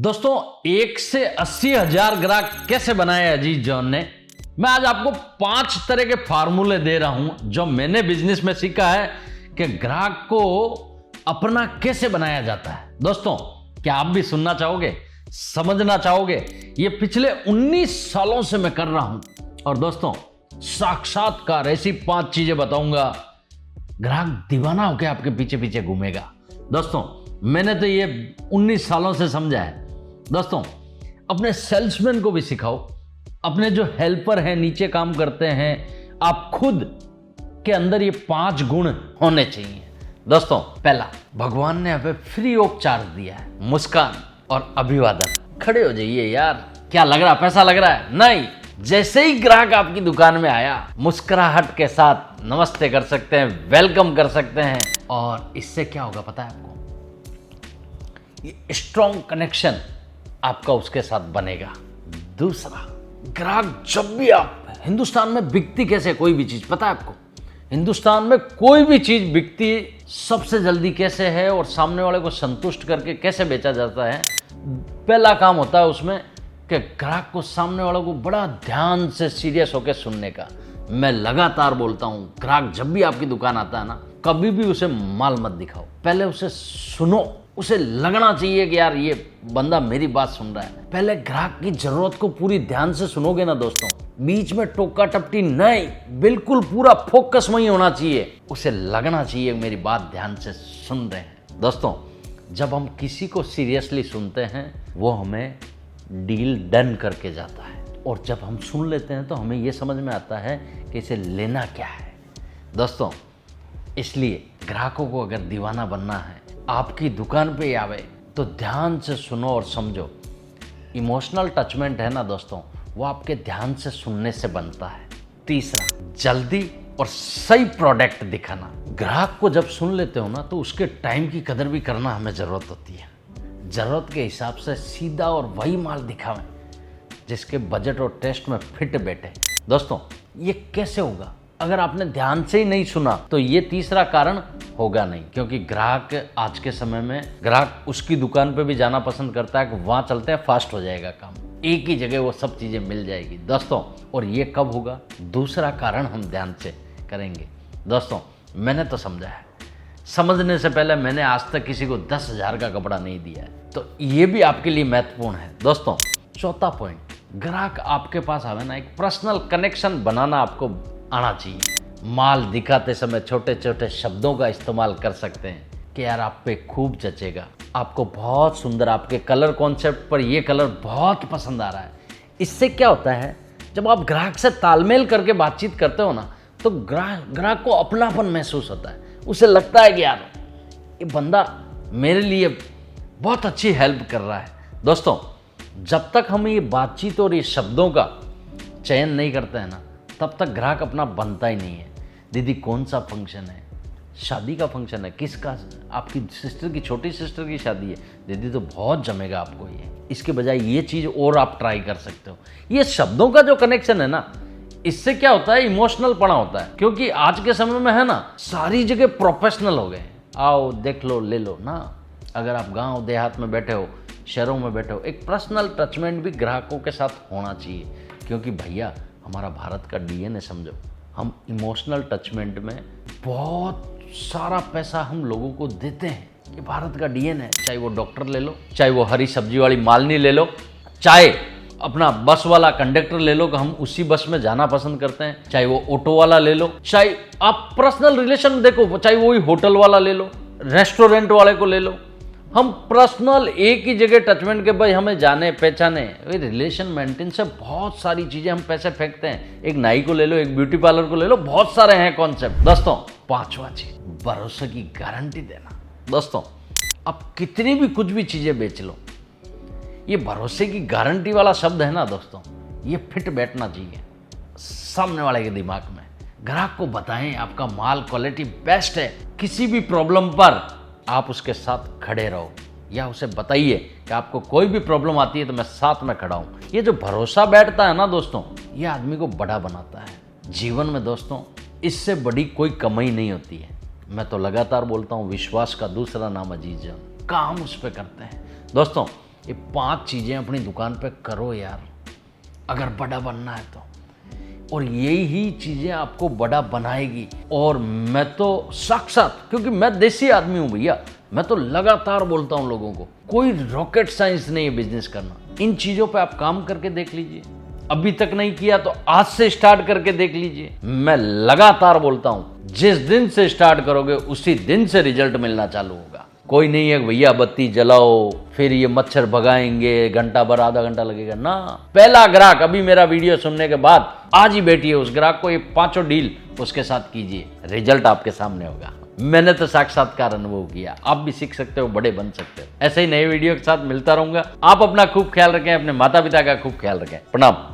दोस्तों 1 से 80,000 ग्राहक कैसे बनाए अजीज जॉन ने। मैं आज आपको 5 तरह के फार्मूले दे रहा हूं जो मैंने बिजनेस में सीखा है कि ग्राहक को अपना कैसे बनाया जाता है। दोस्तों क्या आप भी सुनना चाहोगे, समझना चाहोगे? ये पिछले 19 सालों से मैं कर रहा हूं और दोस्तों साक्षात्कार ऐसी 5 चीजें बताऊंगा, ग्राहक दीवाना होकर आपके पीछे पीछे घूमेगा। दोस्तों मैंने तो ये 19 सालों से समझा है। दोस्तों अपने सेल्समैन को भी सिखाओ, अपने जो हेल्पर हैं, नीचे काम करते हैं, आप खुद के अंदर ये 5 गुण होने चाहिए। दोस्तों पहला, भगवान ने हमें फ्री ऑफ चार्ज दिया है मुस्कान और अभिवादन। खड़े हो जाइए यार, क्या लग रहा, पैसा लग रहा है? नहीं, जैसे ही ग्राहक आपकी दुकान में आया मुस्कुराहट के साथ नमस्ते कर सकते हैं, वेलकम कर सकते हैं और इससे क्या होगा पता है आपको? ये स्ट्रॉन्ग कनेक्शन आपका उसके साथ बनेगा। दूसरा, ग्राहक जब भी आप हिंदुस्तान में बिकती कैसे कोई भी चीज पता है आपको? हिंदुस्तान में कोई भी चीज बिकती सबसे जल्दी कैसे है और सामने वाले को संतुष्ट करके कैसे बेचा जाता है। पहला काम होता है उसमें कि ग्राहक को, सामने वालों को बड़ा ध्यान से सीरियस होकर सुनने का। मैं लगातार बोलता हूं, ग्राहक जब भी आपकी दुकान आता है ना, कभी भी उसे माल मत दिखाओ, पहले उसे सुनो। उसे लगना चाहिए कि यार ये बंदा मेरी बात सुन रहा है। पहले ग्राहक की जरूरत को पूरी ध्यान से सुनोगे ना दोस्तों, बीच में टोका टपटी नहीं, बिल्कुल पूरा फोकस वहीं होना चाहिए। उसे लगना चाहिए मेरी बात ध्यान से सुन रहे हैं। दोस्तों जब हम किसी को सीरियसली सुनते हैं वो हमें डील डन करके जाता है, और जब हम सुन लेते हैं तो हमें ये समझ में आता है कि इसे लेना क्या है। दोस्तों इसलिए ग्राहकों को अगर दीवाना बनना है, आपकी दुकान पे आवे तो ध्यान से सुनो और समझो। इमोशनल टचमेंट है ना दोस्तों, वो आपके ध्यान से सुनने से बनता है। तीसरा, जल्दी और सही प्रोडक्ट दिखाना। ग्राहक को जब सुन लेते हो ना तो उसके टाइम की कदर भी करना हमें ज़रूरत होती है। ज़रूरत के हिसाब से सीधा और वही माल दिखावें जिसके बजट और टेस्ट में फिट बैठे। दोस्तों ये कैसे होगा? अगर आपने ध्यान से ही नहीं सुना तो ये तीसरा कारण होगा नहीं, क्योंकि ग्राहक आज के समय में ग्राहक उसकी दुकान पे भी जाना पसंद करता है कि वहाँ चलते हैं, फास्ट हो जाएगा काम, एक ही जगह वो सब चीज़ें मिल जाएगी। दोस्तों और ये कब होगा? दूसरा कारण हम ध्यान से करेंगे। दोस्तों मैंने तो समझा है, समझने से पहले मैंने आज तक किसी को 10,000 का कपड़ा नहीं दिया है, तो ये भी आपके लिए महत्वपूर्ण है। दोस्तों चौथा पॉइंट, ग्राहक आपके पास आवे ना, एक पर्सनल कनेक्शन बनाना आपको आना चाहिए। माल दिखाते समय छोटे छोटे शब्दों का इस्तेमाल कर सकते हैं कि यार आप पे खूब जचेगा, आपको बहुत सुंदर, आपके कलर कॉन्सेप्ट पर ये कलर बहुत पसंद आ रहा है। इससे क्या होता है, जब आप ग्राहक से तालमेल करके बातचीत करते हो ना तो ग्राहक को अपनापन महसूस होता है। उसे लगता है कि यार ये बंदा मेरे लिए बहुत अच्छी हेल्प कर रहा है। दोस्तों जब तक हम ये बातचीत और ये शब्दों का चयन नहीं करते हैं ना, तब तक ग्राहक अपना बनता ही नहीं है। दीदी कौन सा फंक्शन है? शादी का फंक्शन है। किसका? आपकी सिस्टर की, छोटी सिस्टर की शादी है। दीदी तो बहुत जमेगा आपको ये, इसके बजाय ये चीज़ और आप ट्राई कर सकते हो। ये शब्दों का जो कनेक्शन है ना, इससे क्या होता है, इमोशनल पना होता है। क्योंकि आज के समय में है ना, सारी जगह प्रोफेशनल हो गए, आओ देख लो ले लो ना। अगर आप गाँव देहात में बैठे हो, शहरों में बैठे हो, एक पर्सनल टचमेंट भी ग्राहकों के साथ होना चाहिए। क्योंकि भैया हमारा भारत का डीएनए समझो, हम इमोशनल टचमेंट में बहुत सारा पैसा हम लोगों को देते हैं। ये भारत का डीएनए है। चाहे वो डॉक्टर ले लो, चाहे वो हरी सब्जी वाली मालनी ले लो, चाहे अपना बस वाला कंडक्टर ले लो कि हम उसी बस में जाना पसंद करते हैं, चाहे वो ऑटो वाला ले लो, चाहे आप पर्सनल रिलेशन में देखो, चाहे वो होटल वाला ले लो, रेस्टोरेंट वाले को ले लो, हम पर्सनल एक ही जगह टचमेंट के भाई हमें जाने पहचाने, रिलेशन मेंटेन से बहुत सारी चीजें हम पैसे फेंकते हैं। एक नाई को ले लो, एक ब्यूटी पार्लर को ले लो, बहुत सारे हैं कॉन्सेप्ट। दोस्तों पांचवा चीज, भरोसे की गारंटी देना। दोस्तों आप कितनी भी कुछ भी चीजें बेच लो, ये भरोसे की गारंटी वाला शब्द है ना दोस्तों, ये फिट बैठना चाहिए सामने वाले के दिमाग में। ग्राहक को बताएं आपका माल क्वालिटी बेस्ट है, किसी भी प्रॉब्लम पर आप उसके साथ खड़े रहो, या उसे बताइए कि आपको कोई भी प्रॉब्लम आती है तो मैं साथ में खड़ा हूं। ये जो भरोसा बैठता है ना दोस्तों, ये आदमी को बड़ा बनाता है जीवन में। दोस्तों इससे बड़ी कोई कमाई नहीं होती है। मैं तो लगातार बोलता हूं, विश्वास का दूसरा नाम अजीज जॉन। काम उस पर करते हैं। दोस्तों ये 5 चीजें अपनी दुकान पे करो यार, अगर बड़ा बनना है तो। और यही चीजें आपको बड़ा बनाएगी। और मैं तो साक्षात, क्योंकि मैं देसी आदमी हूं भैया, मैं तो लगातार बोलता हूं लोगों को, कोई रॉकेट साइंस नहीं है बिजनेस करना। इन चीजों पे आप काम करके देख लीजिए, अभी तक नहीं किया तो आज से स्टार्ट करके देख लीजिए। मैं लगातार बोलता हूं, जिस दिन से स्टार्ट करोगे उसी दिन से रिजल्ट मिलना चालू होगा। कोई नहीं है भैया बत्ती जलाओ फिर ये मच्छर भगाएंगे, घंटा भर आधा घंटा लगेगा ना। पहला ग्राहक अभी मेरा वीडियो सुनने के बाद आज ही बैठिए, उस ग्राहक को ये 5 डील उसके साथ कीजिए, रिजल्ट आपके सामने होगा। मैंने तो साक्षात्कार अनुभव किया, आप भी सीख सकते हो, बड़े बन सकते हो। ऐसे ही नए वीडियो के साथ मिलता रहूंगा। आप अपना खूब ख्याल रखें, अपने माता पिता का खूब ख्याल रखें। प्रणाम।